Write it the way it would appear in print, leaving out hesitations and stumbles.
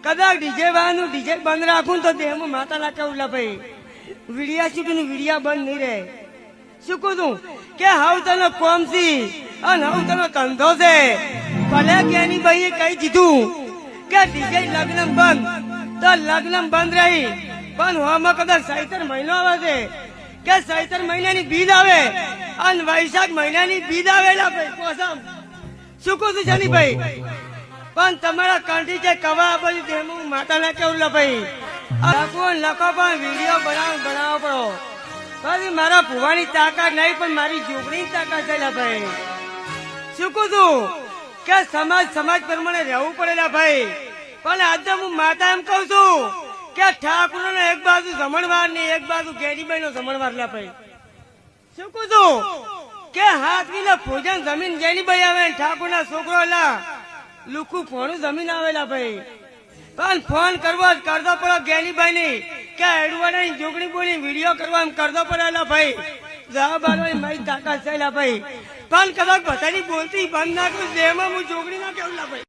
કદાચ ડીજે વાળાનું ડીજે બંધ રાખું તો દેહમાં માતા લાગે ઉલા ભાઈ વીડિયા શૂટિંગ વીડિયા બંધ નહીં રહે શું કહું છું કે હાવ તને કોમ છી અને હાવ તને ધંધો છે ભલે કેની ભાઈએ કહી દીધું કે ડીજે લગ્ન બંધ તો લગ્ન બંધ રહી પણ હોમાં કદાચ ચૈત્ર મહિનો આવે છે કે ચૈત્ર મહિનાની બીજ આવે અને વૈશાખ મહિનાની બીજ આવેલા ભાઈ કોસમ શું કહું છું જાની ભાઈ પણ તમારા કંઠી કે કવા બધી દેમું માતા ના કેવું લભાઈ લખો પણ વિડીયો બનાવો પડો પછી મારા ભુવાની તાકાત નહીં પણ મારી જોગણીની તાકાત છે ભાઈ શું કહું છું કે સમાજ પ્રમાણે રહેવું પડેલા ભાઈ પણ આજે હું માતા એમ કઉ છું કે ઠાકુર નો એક બાજુ જમણવાર ને એક બાજુ ગેરીબાઈ નો જમણવાર લા ભાઈ શું કહું છું કે હાથ વિલે ભોજન જમીન ગેરીબાઈ આવે ઠાકુર ના છોકરો લા લુકુ ફોનું જમીન આવેલા ભાઈ પણ ફોન કરવો જ કરતો પડો ગેરીબાઈ ની કે એડવાના જોગણી બોલી વિડીયો કરવા એમ કરતો પડેલા ભાઈ જવાબ આલવાની મારી તાકાત છે ભાઈ પણ કદાચ બધાની બોલતી બંધ ના કરું જેમાં હું જોગણી ના કેવું ભાઈ